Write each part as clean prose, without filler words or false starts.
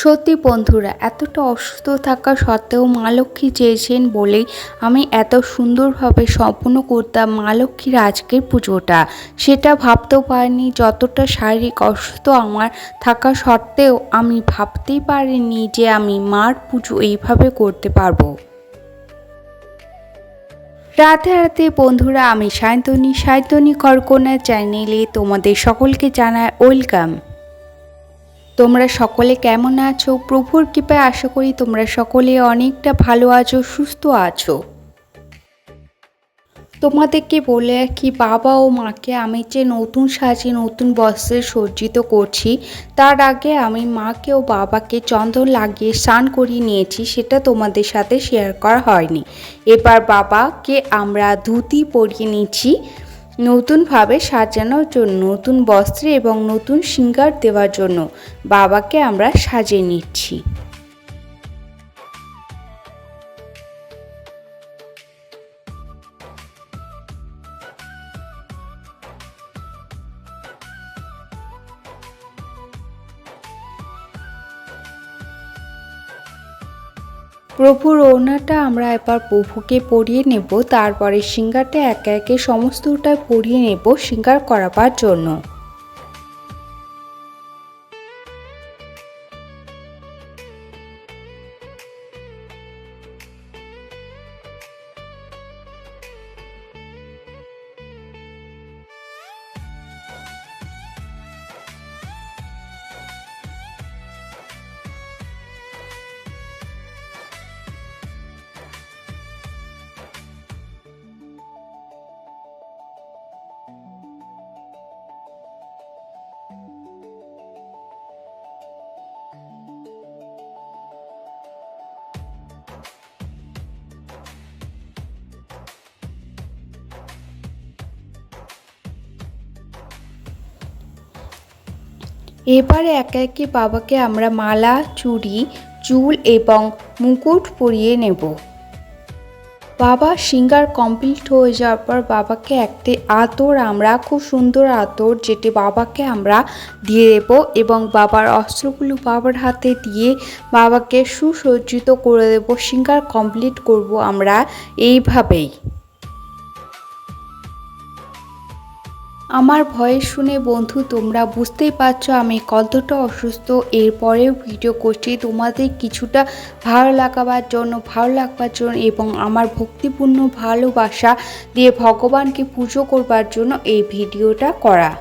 সত্যি বন্ধুরা, এতটা অসুস্থ থাকা সত্ত্বেও মা লক্ষ্মী চেয়েছেন বলেই আমি এত সুন্দরভাবে সম্পূর্ণ করতাম মা লক্ষ্মীর আজকের পুজোটা। সেটা ভাবতেও পারিনি, যতটা শারীরিক অসুস্থ আমার থাকা সত্ত্বেও আমি ভাবতেই পারিনি যে আমি মার পুজো এইভাবে করতে পারবো। রাধে রাধে বন্ধুরা, আমি সায়ন্তনী খড়কন্যা চ্যানেলে তোমাদের সকলকে জানাই ওয়েলকাম। তোমরা সকলে কেমন আছো? প্রভুর কৃপায় আশা করি তোমরা সকলে অনেকটা ভালো আছো, সুস্থ আছো। তোমাদেরকে বলে রাখি, বাবা ও মাকে আমি যে নতুন সাজে নতুন বস্ত্রে সজ্জিত করছি, তার আগে আমি মাকে ও বাবাকে চন্দন লাগিয়ে স্নান করিয়ে নিয়েছি, সেটা তোমাদের সাথে শেয়ার করা হয়নি। এবার বাবাকে আমরা ধুতি পরিয়ে নিচ্ছি নতুনভাবে সাজানোর জন্য, নতুন বস্ত্রে এবং নতুন শৃঙ্গার দেওয়ার জন্য বাবাকে আমরা সাজিয়ে নিচ্ছি। প্রভুর ওড়নাটা আমরা এবার প্রভুকে পরিয়ে নেব, তারপরে শৃঙ্গারটা একে একে সমস্তটা পরিয়ে নেব শৃঙ্গার করাবার জন্য। এবারে একে একে বাবাকে আমরা মালা, চুড়ি, চুল এবং মুকুট পরিয়ে নেব। বাবা শৃঙ্গার কমপ্লিট হয়ে যাওয়ার পর বাবাকে একটি আতর, আমরা খুব সুন্দর আতর যেটি বাবাকে আমরা দিয়ে দেব এবং বাবার অস্ত্রগুলো বাবার হাতে দিয়ে বাবাকে সুসজ্জিত করে দেব। শৃঙ্গার কমপ্লিট করব আমরা এইভাবেই। আমার ভয়েস শুনে বন্ধু তোমরা বুঝতেই পারছো আমি কতটা অসুস্থ। এরপরেও ভিডিও করছি তোমাদের কিছুটা ভালো লাগবার জন্য এবং আমার ভক্তিপূর্ণ ভালোবাসা দিয়ে ভগবানকে পুজো করবার জন্য এই ভিডিওটা করা।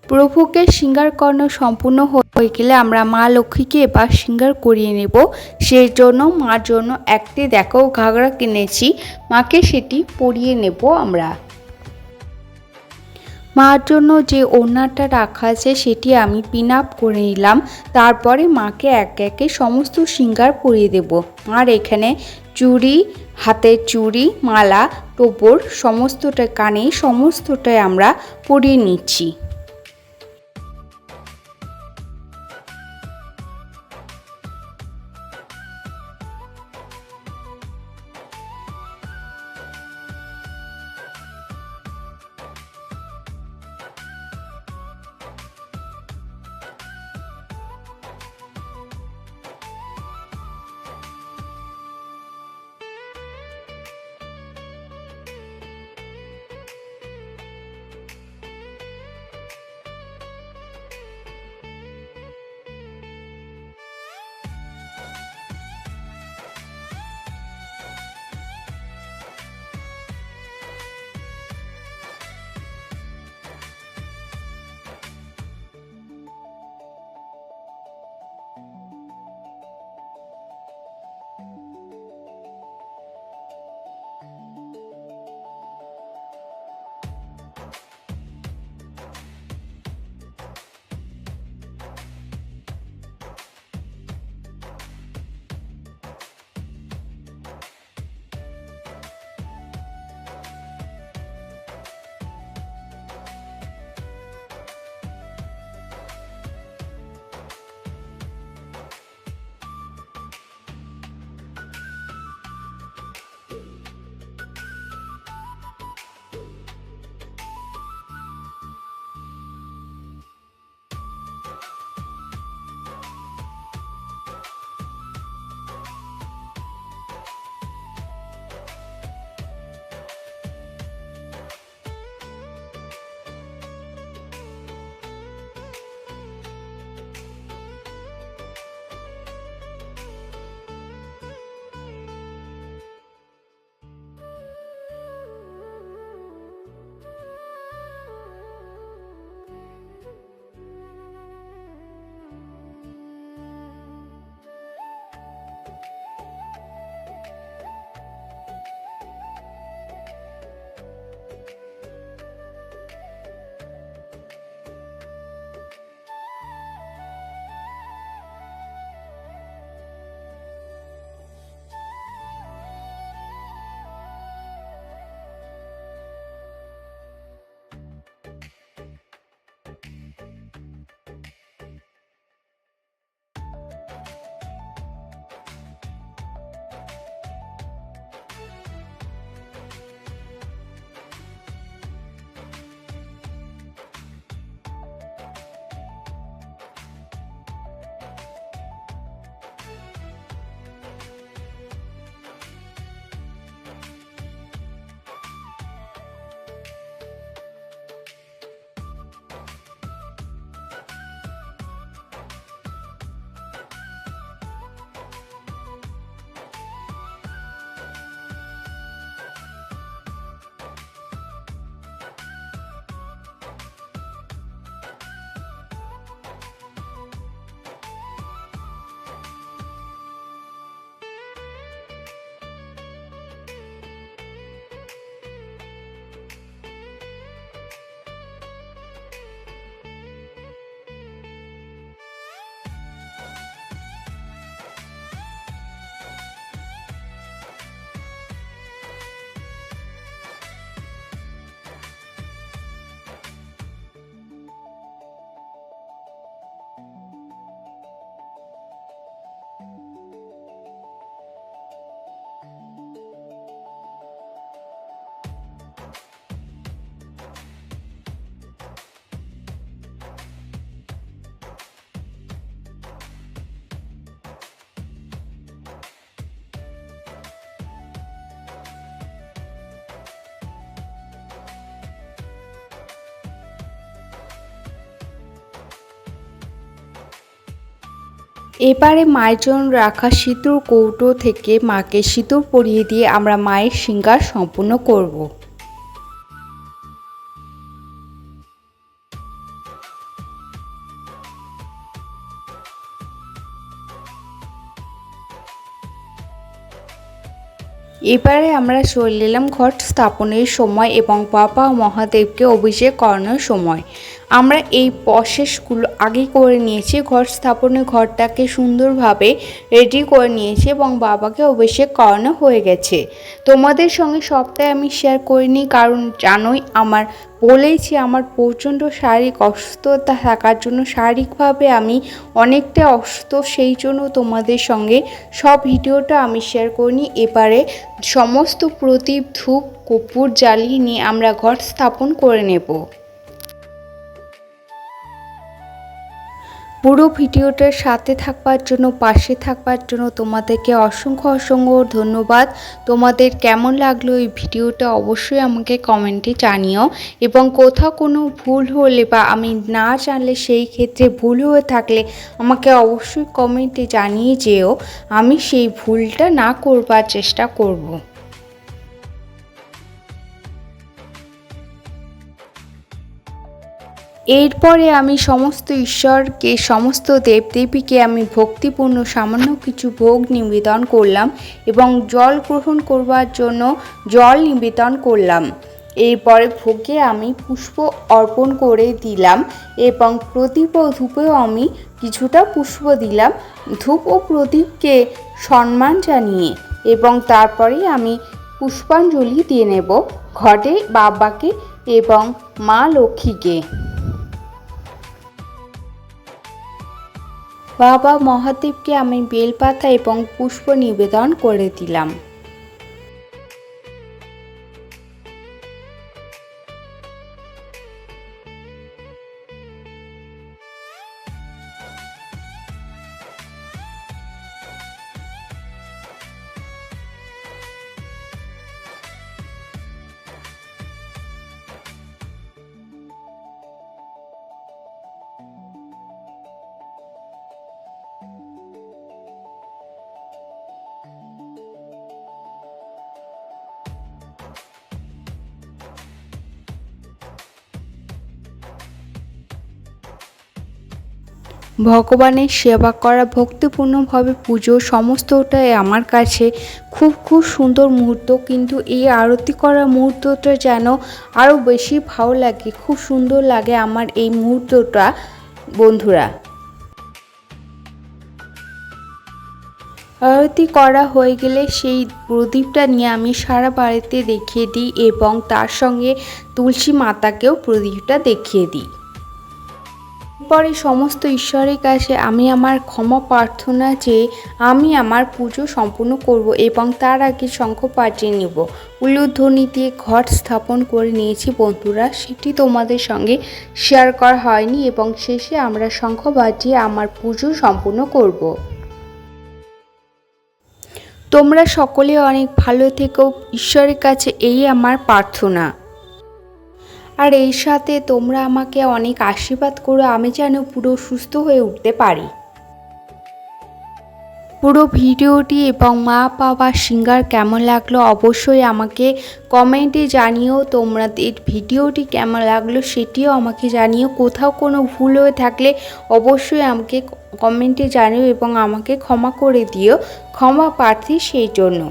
প্রভুকে শৃঙ্গার করানো সম্পূর্ণ হয়ে গেলে আমরা মা লক্ষ্মীকে এবার শৃঙ্গার করিয়ে নেব। সেই জন্য মার জন্য একটি দেখো ঘাগরা কিনেছি, মাকে সেটি পরিয়ে নেব আমরা। মার জন্য যে ওড়নাটা রাখা আছে সেটি আমি পিন আপ করে নিলাম, তারপরে মাকে একে একে সমস্ত শৃঙ্গার পরিয়ে দেব। আর এখানে চুড়ি, হাতের চুড়ি, মালা, টোপর সমস্তটা, কানে সমস্তটাই আমরা পরিয়ে নিচ্ছি। এবারে মায়ের জন্য রাখা সিঁদুর কৌটো থেকে মাকে সিঁদুর পরিয়ে দিয়ে আমরা মায়ের শৃঙ্গার সম্পূর্ণ করব। এবারে আমরা চলে এলাম ঘট স্থাপনের সময় এবং বাবা মহাদেবকে অভিষেক করানোর সময়। আমরা এই প্রসেসগুলো আগেই করে নিয়েছি। ঘট স্থাপনের ঘরটাকে সুন্দরভাবে রেডি করে নিয়েছি এবং বাবাকে অভিষেক করানো হয়ে গেছে। তোমাদের সঙ্গে সবটাই আমি শেয়ার করিনি, কারণ জানোই বলেইছি আমার প্রচণ্ড শারীরিক অসুস্থতা থাকার জন্য শারীরিকভাবে আমি অনেকটা অসুস্থ, সেই জন্য তোমাদের সঙ্গে সব ভিডিওটা আমি শেয়ার করিনি। এবারে সমস্ত প্রদীপ ধূপ কর্পূর জ্বালিয়ে নিয়ে আমরা ঘট স্থাপন করে নেব। পুরো ভিডিওটার সাথে থাকবার জন্য, পাশে থাকবার জন্য তোমাদেরকে অসংখ্য অসংখ্য ধন্যবাদ। তোমাদের কেমন লাগলো এই ভিডিওটা অবশ্যই আমাকে কমেন্টে জানিও, এবং কোথাও কোনো ভুল হলে বা আমি না জানলে, সেই ক্ষেত্রে ভুল হয়ে থাকলে আমাকে অবশ্যই কমেন্টে জানিয়ে যেও, আমি সেই ভুলটা না করবার চেষ্টা করব। এরপরে আমি সমস্ত ঈশ্বরকে, সমস্ত দেবদেবীকে আমি ভক্তিপূর্ণ সামান্য কিছু ভোগ নিবেদন করলাম এবং জল গ্রহণ করবার জন্য জল নিবেদন করলাম। এরপরে ভোগে আমি পুষ্প অর্পণ করে দিলাম এবং প্রদীপ ও ধূপেও আমি কিছুটা পুষ্প দিলাম, ধূপ ও প্রদীপকে সম্মান জানিয়ে, এবং তারপরেই আমি পুষ্পাঞ্জলি দিয়ে নেব ঘটে বাবাকে এবং মা লক্ষ্মীকে। বাবা মহাদেবকে আমি বেলপাতা এবং পুষ্প নিবেদন করে দিলাম। ভগবানের সেবা করা, ভক্তিপূর্ণভাবে পুজো, সমস্তটাই আমার কাছে খুব সুন্দর মুহূর্ত। কিন্তু এই আরতি করার মুহূর্তটা যেন আরও বেশি ভালো লাগে, খুব সুন্দর লাগে আমার এই মুহূর্তটা বন্ধুরা। আরতি করা হয়ে গেলে সেই প্রদীপটা নিয়ে আমি সারা বাড়িতে দেখিয়ে দিই এবং তার সঙ্গে তুলসী মাতাকেও প্রদীপটা দেখিয়ে দিই। পরে সমস্ত ঈশ্বরের কাছে আমি আমার ক্ষমা প্রার্থনা চেয়ে আমি আমার পুজো সম্পূর্ণ করব এবং তার আগে শঙ্খ বাজিয়ে নেব। উলুধ্বনি দিয়ে ঘট স্থাপন করে নিয়েছি বন্ধুরা, সেটি তোমাদের সঙ্গে শেয়ার করা হয়নি, এবং শেষে আমরা শঙ্খ বাজিয়ে আমার পুজো সম্পূর্ণ করব। তোমরা সকলে অনেক ভালো থেকো, ঈশ্বরের কাছে এই আমার প্রার্থনা। আর এই সাথে তোমরা আমাকে অনেক আশীর্বাদ করো, আমি যেন পুরো সুস্থ হয়ে উঠতে পারি। পুরো ভিডিওটি এবং মা বাবার সিঙ্গার কেমন লাগলো অবশ্যই আমাকে কমেন্টে জানিও। তোমাদের ভিডিওটি কেমন লাগলো সেটিও আমাকে জানিও। কোথাও কোনো ভুল হয়ে থাকলে অবশ্যই আমাকে কমেন্টে জানিও এবং আমাকে ক্ষমা করে দিও, ক্ষমা প্রার্থী সেই জন্য।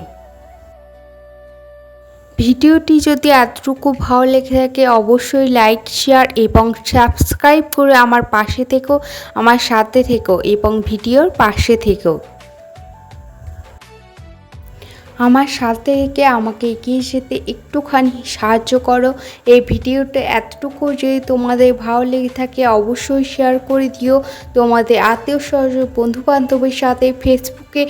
ভিডিওটি যদি এতটুকু ভালো লেগে থাকে অবশ্যই লাইক, শেয়ার এবং সাবস্ক্রাইব করে আমার পাশে থেকো, আমার সাথে থেকো এবং ভিডিওর পাশে থেকো। আমার সাথে থেকে আমাকে এগিয়ে যেতে একটুখানি সাহায্য করো। এই ভিডিওটা এতটুকু যদি তোমাদের ভালো লেগে থাকে অবশ্যই শেয়ার করে দিও তোমাদের আত্মীয় স্বজন, বন্ধুবান্ধবের সাথে। ফেসবুকে,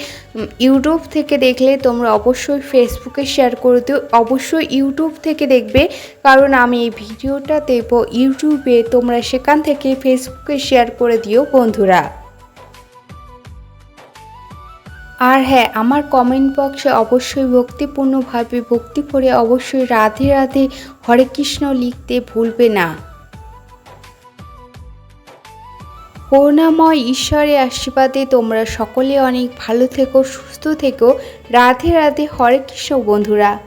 ইউটিউব থেকে দেখলে তোমরা অবশ্যই ফেসবুকে শেয়ার করে দিও। অবশ্যই ইউটিউব থেকে দেখবে, কারণ আমি এই ভিডিওটা দেব ইউটিউবে, তোমরা সেখান থেকে ফেসবুকে শেয়ার করে দিও বন্ধুরা। আর হ্যাঁ, আমার কমেন্ট বক্সে অবশ্যই ভক্তিপূর্ণভাবে ভক্তি করে অবশ্যই রাধে রাধে হরে কৃষ্ণ লিখতে ভুলবে না। করুণাময় ঈশ্বরের আশীর্বাদে তোমরা সকলে অনেক ভালো থেকো, সুস্থ থেকো। রাধে রাধে, হরে কৃষ্ণ বন্ধুরা।